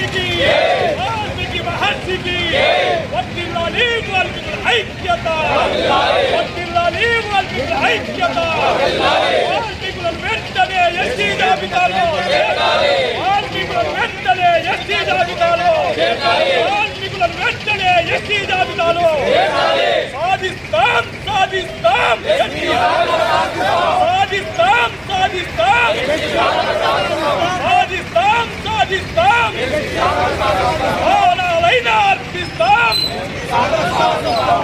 మహర్షికి వాల్మీకి మహర్షికి వర్ధిల్లాలి వాల్మీకుల ఐక్యత, వర్ధిల్లాలి వాల్మీకుల ఐక్యత. వాల్మీకులను వెంటనే ఎస్టీ జాబితాలో, వాల్మీకులను వెంటనే ఎస్టీ జాబితాలో, వాల్మీకులను వెంటనే ఎస్టీ జాబితాలో సాధిస్తాం, సాధిస్తాం, సాధిస్తాం, సాధిస్తాం, సాధిస్తాం, సాధిస్తాం. ప్రాణాలైనా అర్పిస్తాం,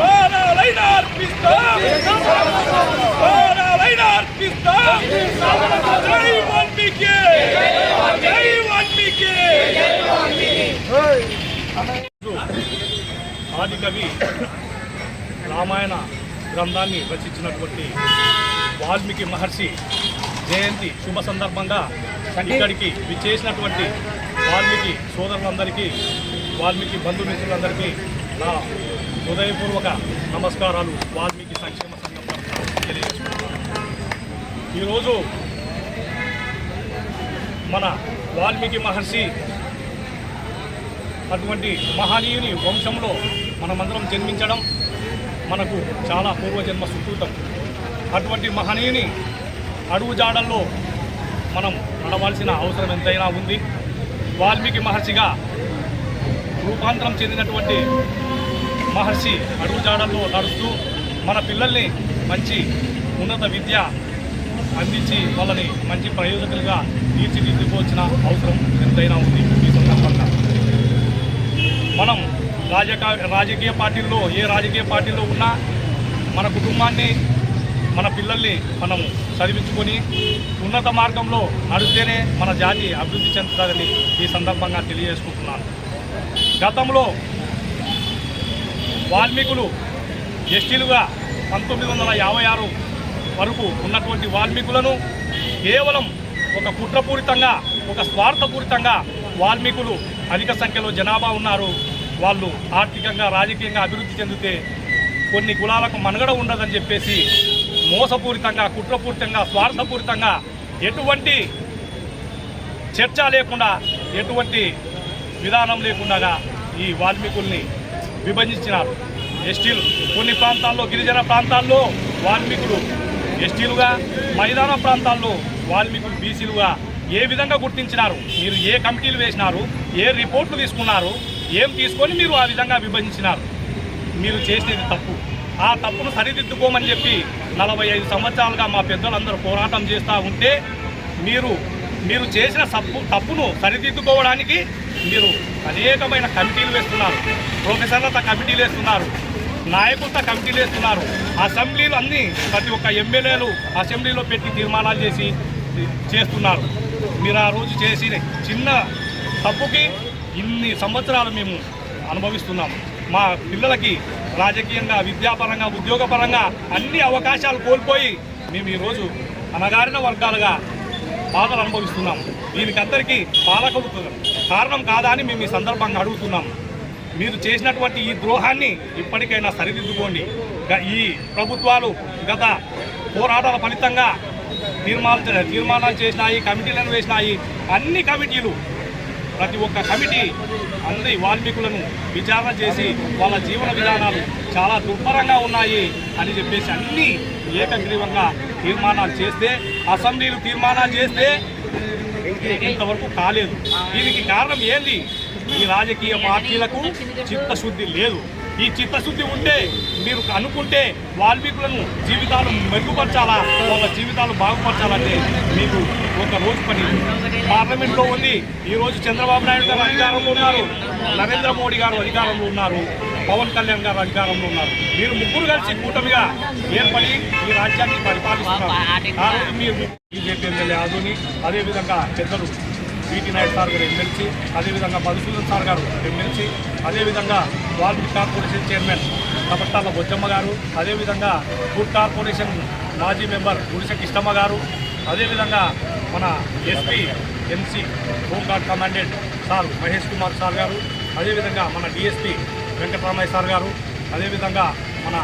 ప్రాణాలైనా అర్పిస్తాం, ప్రాణాలైనా అర్పిస్తాం. జై వాల్మీకి, జై వాల్మీకి. ఆది కవి రామాయణ గ్రంథాన్ని రచించినటువంటి వాల్మీకి మహర్షి జయంతి శుభ సందర్భంగా ఇక్కడికి విచ్చేసినటువంటి వాల్మీకి సోదరులందరికీ, వాల్మీకి బంధుమిత్రులందరికీ నా హృదయపూర్వక నమస్కారాలు. వాల్మీకి సంక్షేమ సంఘం తరఫున తెలియజేస్తున్నాను. ఈరోజు మన వాల్మీకి మహర్షి అటువంటి మహనీయుని వంశంలో మనమందరం జన్మించడం మనకు చాలా పూర్వజన్మ సుకృతం. అటువంటి మహనీయుని అడుగుజాడల్లో మనం నడవాల్సిన అవసరం ఎంతైనా ఉంది. వాల్మీకి మహర్షిగా రూపాంతరం చెందినటువంటి మహర్షి అడుగుజాడల్లో నడుస్తూ మన పిల్లల్ని మంచి ఉన్నత విద్య అందించి వాళ్ళని మంచి ప్రయోజకులుగా తీర్చిదిద్దుకోవాల్సిన అవసరం ఎంతైనా ఉంది. ఈ సందర్భంగా మనం రాజకీయ పార్టీల్లో, ఏ రాజకీయ పార్టీలో ఉన్నా మన కుటుంబాన్ని, మన పిల్లల్ని మనం చదివించుకొని ఉన్నత మార్గంలో నడిస్తేనే మన జాతి అభివృద్ధి చెందుతుందని ఈ సందర్భంగా తెలియజేసుకుంటున్నాను. గతంలో వాల్మీకులు ఎస్టీలుగా 1956 వరకు ఉన్నటువంటి వాల్మీకులను కేవలం ఒక కుట్రపూరితంగా, ఒక స్వార్థపూరితంగా వాల్మీకులు అధిక సంఖ్యలో జనాభా ఉన్నారు, వాళ్ళు ఆర్థికంగా రాజకీయంగా అభివృద్ధి చెందితే కొన్ని కులాలకు మనుగడ ఉండదని చెప్పేసి మోసపూరితంగా, కుట్రపూరితంగా, స్వార్థపూరితంగా ఎటువంటి చర్చ లేకుండా, ఎటువంటి విధానం లేకుండా ఈ వాల్మీకుల్ని విభజించినారు. ఎస్టీలు కొన్ని ప్రాంతాల్లో, గిరిజన ప్రాంతాల్లో వాల్మీకులు ఎస్టీలుగా, మైదాన ప్రాంతాల్లో వాల్మీకులు బీసీలుగా ఏ విధంగా గుర్తించినారు? మీరు ఏ కమిటీలు వేసినారు? ఏ రిపోర్ట్లు తీసుకున్నారు? ఏం తీసుకొని మీరు ఆ విధంగా విభజించినారు? మీరు చేసేది తప్పు. ఆ తప్పును సరిదిద్దుకోమని చెప్పి 45 సంవత్సరాలుగా మా పెద్దలందరూ పోరాటం చేస్తూ ఉంటే మీరు చేసిన తప్పును సరిదిద్దుకోవడానికి మీరు అనేకమైన కమిటీలు వేస్తున్నారు. ప్రొఫెసర్లతో కమిటీలు వేస్తున్నారు, నాయకులతో కమిటీలు వేస్తున్నారు. అసెంబ్లీలు అన్నీ ప్రతి ఒక్క ఎమ్మెల్యేలు అసెంబ్లీలో పెట్టి తీర్మానాలు చేస్తున్నారు. మీరు ఆ రోజు చేసిన చిన్న తప్పుకి ఇన్ని సంవత్సరాలు మేము అనుభవిస్తున్నాము. మా పిల్లలకి రాజకీయంగా, విద్యాపరంగా, ఉద్యోగపరంగా అన్ని అవకాశాలు కోల్పోయి మేము ఈరోజు అణగారిన వర్గాలుగా బాధలు అనుభవిస్తున్నాము. దీనికందరికీ పాలకులు కారణం కాదా అని మేము ఈ సందర్భంగా అడుగుతున్నాము. మీరు చేసినటువంటి ఈ ద్రోహాన్ని ఇప్పటికైనా సరిదిద్దుకోండి. ఈ ప్రభుత్వాలు గత పోరాటాల ఫలితంగా తీర్మానాలు చేసినాయి, కమిటీలను వేసినాయి. అన్ని కమిటీలు, ప్రతి ఒక్క కమిటీ అందరి వాల్మీకులను విచారణ చేసి వాళ్ళ జీవన విధానాలు చాలా దుర్భరంగా ఉన్నాయి అని చెప్పేసి అన్ని ఏకగ్రీవంగా తీర్మానాలు చేస్తే, అసెంబ్లీలు తీర్మానాలు చేస్తే ఇంతవరకు కాలేదు. దీనికి కారణం ఏంది? ఈ రాజకీయ పార్టీలకు చిత్తశుద్ధి లేదు. ఈ చిత్తశుద్ధి ఉంటే, మీరు అనుకుంటే వాల్మీకులను జీవితాలు మెరుగుపరచాలా, వాళ్ళ జీవితాలు బాగుపరచాలంటే మీకు ఒక రోజు పని. పార్లమెంట్లో ఉంది. ఈరోజు చంద్రబాబు నాయుడు గారు అధికారంలో ఉన్నారు, నరేంద్ర మోడీ గారు అధికారంలో ఉన్నారు, పవన్ కళ్యాణ్ గారు అధికారంలో ఉన్నారు. మీరు ముగ్గురు కలిసి కూటమిగా ఏర్పడి ఈ రాజ్యాన్ని పరిపాలిస్తున్నారు. ఆ రోజు మీరు బీజేపీ ఎమ్మెల్యే ఆదోని, అదేవిధంగా పెద్దలు వీటి నాయుడు సార్ గారు ఎమ్మెల్సీ, అదేవిధంగా మధుసూదన్ సార్ గారు ఎమ్మెల్సీ, అదేవిధంగా వాల్మీకి కార్పొరేషన్ చైర్మన్ కపట్టాల బొజ్జమ్మ గారు, అదేవిధంగా ఫుడ్ కార్పొరేషన్ మాజీ మెంబర్ గుడిసె కిష్టమ్మ గారు, అదేవిధంగా మన SP MC home guard commandant sir Mahesh Kumar sir గారు, అదేవిధంగా మన డిఎస్పీ వెంకటరామయ్య సార్ గారు, అదేవిధంగా మన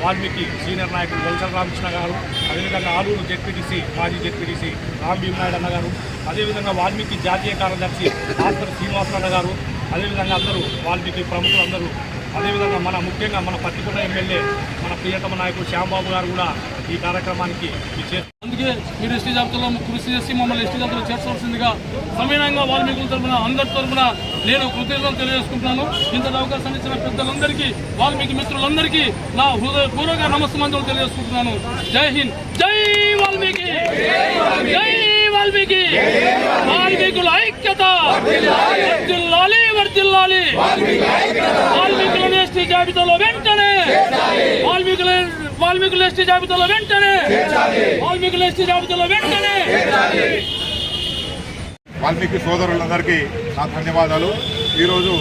వాల్మీకి సీనియర్ నాయకులు వలసల రామకృష్ణ గారు, అదేవిధంగా ఆలూరు జెడ్పీటీసీ మాజీ జెడ్పీటీసీ రామ్ భీమనాయుడు అన్న గారు, అదేవిధంగా వాల్మీకి జాతీయ కార్యదర్శి డాక్టర్ శ్రీనివాసరావు గారు, అదేవిధంగా అందరూ వాల్మీకి ప్రముఖులందరూ, అదేవిధంగా ముఖ్యంగా మన పత్తికొండ ఎమ్మెల్యే మన ప్రియతమ నాయకుడు శ్యాంబాబు గారు కూడా ఈ కార్యక్రమానికి అందుకే మీరు ఎస్టీ జాబితాలో కృషి చేసి మమ్మల్ని ఎస్టీ జాబితాలో చేర్చవలసిందిగా సమయంగా వాల్మీకుల తరఫున అందరి తరఫున నేను కృతజ్ఞతలు తెలియజేసుకుంటున్నాను. ఇంతటి అవకాశాన్ని ఇచ్చిన పెద్దలందరికీ, వాల్మీకి మిత్రులందరికీ నా హృదయపూర్వక నమస్కారాలు తెలియజేసుకుంటున్నాను. జై హింద్, జై వాల్మీకి, జై వాల్మీకి, వాల్మీకుల ఐక్యత వర్ధిల్లాలి, వర్ధిల్లాలి. వాల్మీకులను ఎస్టీ జాబితాలో వెంటనే, వాల్మీకుల ఎస్టీ జాబితాలో వెంటనే, వాల్మీకుల ఎస్టీ జాబితాలో వెంటనే. వాల్మీకి సోదరులందరికీ నా ధన్యవాదాలు. ఈరోజు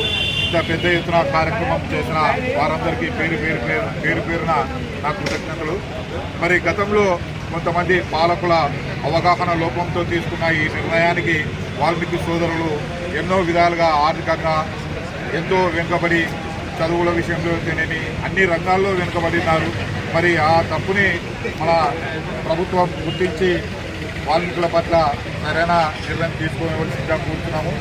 ఇంత పెద్ద ఎత్తున కార్యక్రమం చేసిన వారందరికీ పేరు పేరున నా కృతజ్ఞతలు. మరి గతంలో కొంతమంది పాలకుల అవగాహన లోపంతో తీసుకున్న ఈ నిర్ణయానికి వాల్మీకి సోదరులు ఎన్నో విధాలుగా ఆర్థికంగా ఎంతో వెనుకబడి, చదువుల విషయంలో అయితేనేమి అన్ని రంగాల్లో వెనుకబడినారు. మరి ఆ తప్పుని మన ప్రభుత్వం గుర్తించి వాల్మీకుల పట్ల సరైన నిర్ణయం తీసుకోవలసిందిగా కోరుతున్నాము.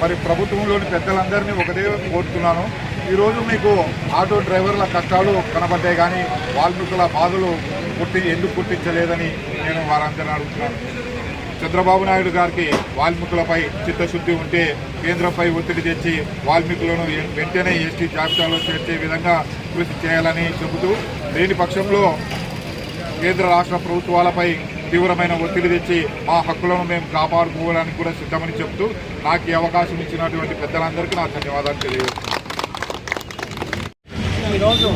మరి ప్రభుత్వంలోని పెద్దలందరినీ ఒకటే కోరుతున్నాను, ఈరోజు మీకు ఆటో డ్రైవర్ల కష్టాలు కనబడ్డాయి కానీ వాల్మీకుల బాధలు ఎందుకు గుర్తించలేదని నేను వారందరినీ అడుగుతున్నాను. చంద్రబాబు నాయుడు గారికి వాల్మీకులపై చిత్తశుద్ధి ఉంటే కేంద్రంపై ఒత్తిడి తెచ్చి వాల్మీకులను వెంటనే ఎస్టీ జాబితాలో చేర్చే విధంగా కృషి చేయాలని చెబుతూ, లేని పక్షంలో కేంద్ర రాష్ట్ర ప్రభుత్వాలపై తీవ్రమైన ఒత్తిడి తెచ్చి మా హక్కులను మేము కాపాడుకోవడానికి కూడా సిద్ధమని చెబుతూ నాకు ఈ అవకాశం ఇచ్చినటువంటి పెద్దలందరికీ నా ధన్యవాదాలు తెలియజేస్తున్నాను. ఈరోజు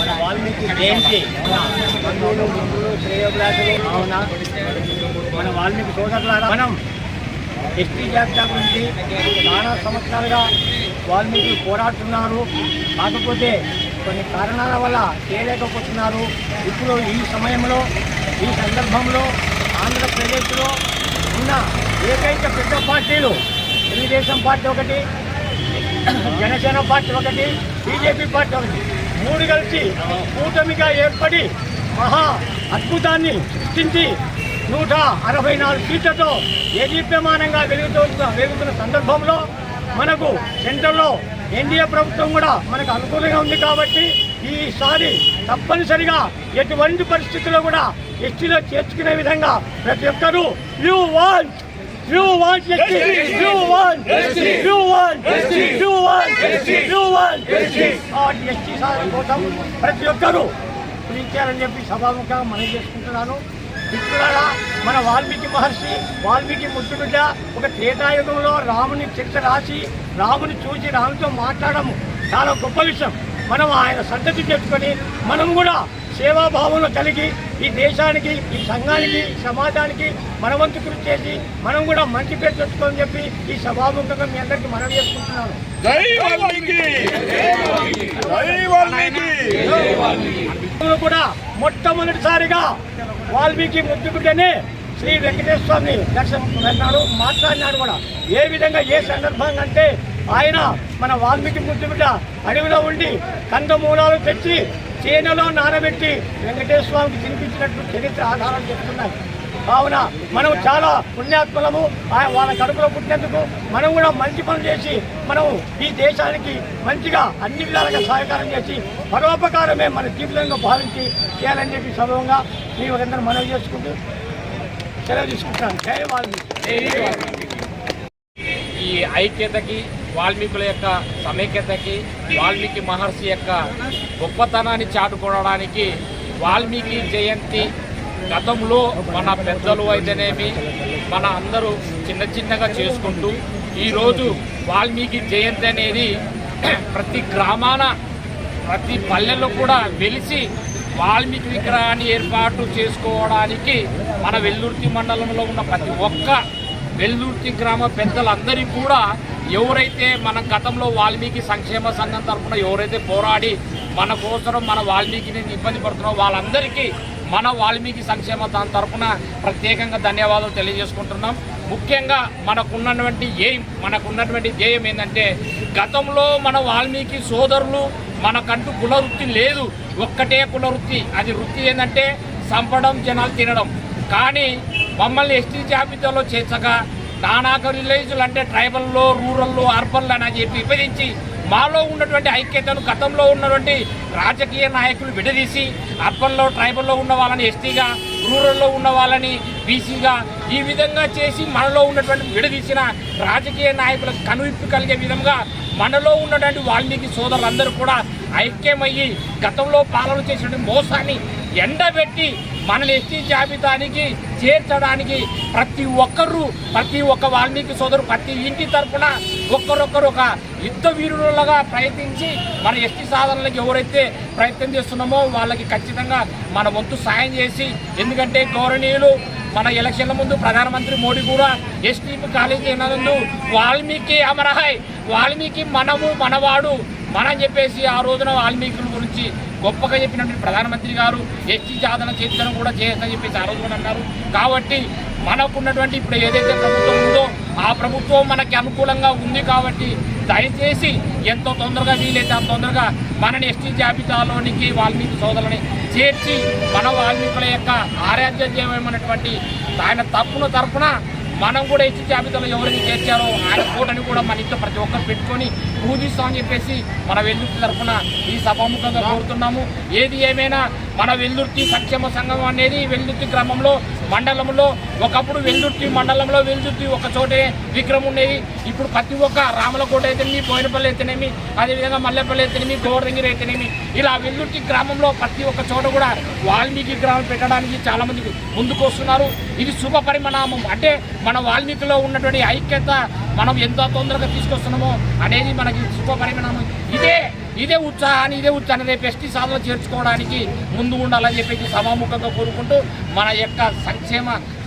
మన వాల్మీకి జయంతి బంధువులు మిత్రులు శ్రేయోభిలాషులు కావున మన వాల్మీకి సోదరులారా, మనం ఎస్టీ జాబితా గురించి చాలా సంవత్సరాలుగా వాల్మీకి పోరాడుతున్నారు. కాకపోతే కొన్ని కారణాల వల్ల చేయలేకపోతున్నారు. ఇప్పుడు ఈ సమయంలో, ఈ సందర్భంలో ఆంధ్రప్రదేశ్లో ఉన్న ఏకైక పెద్ద పార్టీలు తెలుగుదేశం పార్టీ ఒకటి, జనసేన పార్టీ ఒకటి, బీజేపీ పార్టీ ఒకటి, మూడు కలిసి కూటమిగా ఏర్పడి మహా అద్భుతాన్ని సృష్టించి 164 సీట్లతో ఏదీప్యమానంగా వెలుగుతున్న సందర్భంలో మనకు సెంట్రల్లో ఎన్డీఏ ప్రభుత్వం కూడా మనకు అనుకూలంగా ఉంది. కాబట్టి ఈసారి తప్పనిసరిగా ఎటువంటి పరిస్థితుల్లో కూడా ఎస్టీలో చేర్చుకునే విధంగా ప్రతి ఒక్కరూ ఎస్టీ సాధన కోసం ప్రతి ఒక్కరూ కృషించాలని చెప్పి సభాముఖంగా మనం చేసుకుంటున్నాను. మిత్రులారా, మన వాల్మీకి మహర్షి, వాల్మీకి ముద్దుబిడ్డ ఒక త్రేతాయుగంలో రాముని చరిత్ర రాసి, రాముని చూసి రాముతో మాట్లాడము చాలా గొప్ప విషయం. మనం ఆయన సంతతి తెచ్చుకొని మనం కూడా సేవాభావంలో కలిగి ఈ దేశానికి, ఈ సంఘానికి, సమాజానికి మన వంతు కృషి చేసి మనం కూడా మంచి పేరు తెచ్చుకోని చెప్పి ఈ సభాముఖంగా మీ అందరికీ మనవి చేసుకుంటున్నాను. కూడా మొట్టమొదటిసారిగా వాల్మీకి ముద్దుబిడ్డనే శ్రీ వెంకటేశ్వర స్వామి దర్శనం వెళ్ళాడు, మాట్లాడినాడు కూడా. ఏ విధంగా, ఏ సందర్భంగా అంటే ఆయన మన వాల్మీకి ముద్దుబిడ్డ అడవిలో ఉండి కందమూలాలు తెచ్చి చేనలో నానబెట్టి వెంకటేశ్వర స్వామికి తినిపించినట్టు చరిత్ర ఆధారాలు చెప్తున్నాయి. కావున మనం చాలా పుణ్యాత్మలము. వాళ్ళ కడుపులో పుట్టినందుకు మనం కూడా మంచి పనులు చేసి మనం ఈ దేశానికి మంచిగా అన్ని విధాలుగా సహకారం చేసి పరోపకారమే మన జీవితంగా భావించి చేయాలని చెప్పి సభంగా మీ అందరూ మనవి చేసుకుంటూ సెలవు తీసుకుంటాను. జై వాల్మీకి. ఈ ఐక్యతకి, వాల్మీకుల యొక్క సమైక్యతకి, వాల్మీకి మహర్షి యొక్క గొప్పతనాన్ని చాటుకోవడానికి వాల్మీకి జయంతి గతంలో మన పెద్దలు అయితేనేమి మన అందరూ చిన్నగా చేసుకుంటూ ఈరోజు వాల్మీకి జయంతి అనేది ప్రతి గ్రామాన, ప్రతి పల్లెల్లో కూడా వెలిసి వాల్మీకి విగ్రహాన్ని ఏర్పాటు చేసుకోవడానికి మన వెల్లుర్తి మండలంలో ఉన్న ప్రతి ఒక్క వెల్లుర్తి గ్రామ పెద్దలందరికీ కూడా ఎవరైతే మన గతంలో వాల్మీకి సంక్షేమ సంఘం తరఫున ఎవరైతే పోరాడి మన కోసం మన వాల్మీకిని ఇబ్బంది పడుతున్నారో వాళ్ళందరికీ మన వాల్మీకి సంక్షేమ దాని తరఫున ప్రత్యేకంగా ధన్యవాదాలు తెలియజేసుకుంటున్నాం. ముఖ్యంగా మనకున్నటువంటి ధ్యేయం ఏంటంటే గతంలో మన వాల్మీకి సోదరులు మనకంటూ కులవృత్తి లేదు, ఒక్కటే కులవృత్తి. అది వృత్తి ఏంటంటే చంపడం, జనాలు తినడం. కానీ మమ్మల్ని ఎస్టీ జాబితాలో చేర్చగా నానాక విలేజ్లు అంటే ట్రైబల్లో, రూరల్లో, అర్బన్లు అని చెప్పి విభజించి మాలో ఉన్నటువంటి ఐక్యతను గతంలో ఉన్నటువంటి రాజకీయ నాయకులు విడదీసి అర్బన్లో, ట్రైబల్లో ఉన్న వాళ్ళని ఎస్టీగా, రూరల్లో ఉన్న వాళ్ళని బీసీగా ఈ విధంగా చేసి మనలో ఉన్నటువంటి విడదీసిన రాజకీయ నాయకులకు కనువిప్పు కలిగే విధంగా మనలో ఉన్నటువంటి వాల్మీకి సోదరులందరూ కూడా ఐక్యమయ్యి గతంలో పాలన చేసినటువంటి మోసాన్ని ఎండబెట్టి మనల్ని ఎస్టీ జాబితానికి చేర్చడానికి ప్రతి ఒక్క వాల్మీకి సోదరు ప్రతి ఇంటి తరఫున ఒక్కరొక్కరు ఒక యుద్ధ వీరులగా ప్రయత్నించి మన ఎస్టీ సాధనలకు ఎవరైతే ప్రయత్నం చేస్తున్నామో వాళ్ళకి ఖచ్చితంగా మన వంతు సాయం చేసి, ఎందుకంటే గౌరవనీయులు మన ఎలక్షన్ల ముందు ప్రధానమంత్రి మోడీ కూడా ఎస్టీ కాలేజీ నందు వాల్మీకి అమరహాయ్, వాల్మీకి మనము మనవాడు మనం చెప్పేసి ఆ రోజున వాల్మీకుల గురించి గొప్పగా చెప్పినటువంటి ప్రధానమంత్రి గారు ఎస్టీ సాధన చేర్చడం కూడా చేయొచ్చని చెప్పేసి ఆ రోజు కూడా అన్నారు. కాబట్టి మనకున్నటువంటి ఇప్పుడు ఏదైతే ప్రభుత్వం ఉందో ఆ ప్రభుత్వం మనకి అనుకూలంగా ఉంది. కాబట్టి దయచేసి ఎంతో తొందరగా వీలైతే అంత తొందరగా మనని ఎస్టీ జాబితాలోనికి వాల్మీకి సోదరులని చేర్చి మన వాల్మీకుల యొక్క ఆరాధ్యమైనటువంటి ఆయన తరపున మనం కూడా ఎస్టీ జాబితాలో ఎవరికి చేర్చారో ఆయన ఫోటోని కూడా మన ఇంట్లో ప్రతి ఒక్కరు పెట్టుకొని పూజిస్తామని చెప్పేసి మన వెల్దుర్తి తరఫున ఈ సభాముఖంగా కోరుతున్నాము. ఏది ఏమైనా మన వెల్దుర్తి సంక్షేమ సంఘం అనేది వెల్దుర్తి గ్రామంలో మండలంలో ఒకప్పుడు వెల్దుర్తి మండలంలో వెల్దుర్తి ఒక చోటే విగ్రహం ఉండేది. ఇప్పుడు ప్రతి ఒక్క రామలకోట అయితేనేమి, బోయినపల్లి అయితేనేమి, అదేవిధంగా మల్లెపల్లి అయితేనేమి, గోవర్ధంగిరి అయితేనేమి, ఇలా వెల్దుర్తి గ్రామంలో ప్రతి ఒక్క చోట కూడా వాల్మీకి విగ్రహం పెట్టడానికి చాలామంది ముందుకు వస్తున్నారు. ఇది శుభ పరిణామం. అంటే మన వాల్మీకిలో ఉన్నటువంటి ఐక్యత మనం ఎంత తొందరగా తీసుకొస్తున్నామో అనేది మనకి శుభ పరిణామం. ఇదే ఉత్సాహాన్ని రేపు ఎస్టీ సాధన చేర్చుకోవడానికి ముందు ఉండాలని చెప్పేసి సభాముఖంగా కోరుకుంటూ మన యొక్క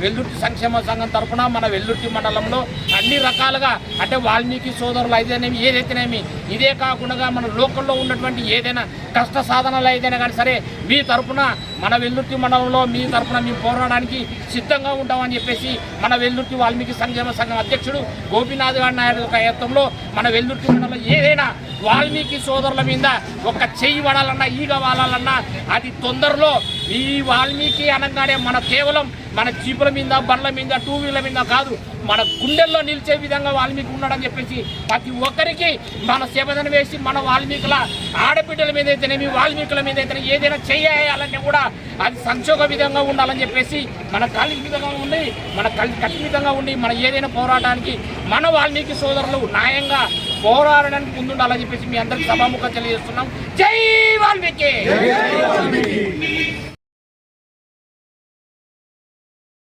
వెల్దుర్తి సంక్షేమ సంఘం తరఫున మన వెల్దుర్తి మండలంలో అన్ని రకాలుగా అంటే వాల్మీకి సోదరులు అయితేనేమి ఏదైతేనేమి ఇదే కాకుండా మన లోకల్లో ఉన్నటువంటి ఏదైనా కష్ట సాధనలు ఏదైనా కానీ సరే మీ తరఫున మన వెల్దుర్తి మండలంలో మీ తరఫున మేము పోరాడడానికి సిద్ధంగా ఉంటామని చెప్పేసి మన వెల్దుర్తి వాల్మీకి సంక్షేమ సంఘం అధ్యక్షుడు గోపీనాథ్ గారి నాయుడు నాయకత్వంలో మన వెల్దుర్తి మండలంలో ఏదైనా వాల్మీకి సోదరుల మీద ఒక చెయ్యి పడాలన్నా, ఈగ వాలాలన్నా అది తొందరలో ఈ వాల్మీకి అనగానే మన కేవలం మన జీపుల మీద, బండ్ల మీద, టూ వీలర్ల మీద కాదు, మన గుండెల్లో నిలిచే విధంగా వాల్మీకి ఉన్నాడని చెప్పేసి ప్రతి ఒక్కరికి మన సేవదన వేసి మన వాల్మీకుల ఆడబిడ్డల మీద అయితేనేమి, వాల్మీకుల మీద అయితేనే ఏదైనా చేయాలంటే కూడా అది సంక్షోభ విధంగా ఉండాలని చెప్పేసి మన కలి విధంగా ఉండి మన కఠినంగా ఉండి మన ఏదైనా పోరాటానికి మన వాల్మీకి సోదరులు న్యాయంగా పోరాడడానికి ముందుండాలని చెప్పేసి మీ అందరికీ సభాముఖం తెలియజేస్తున్నాం. జై వాల్మీకి.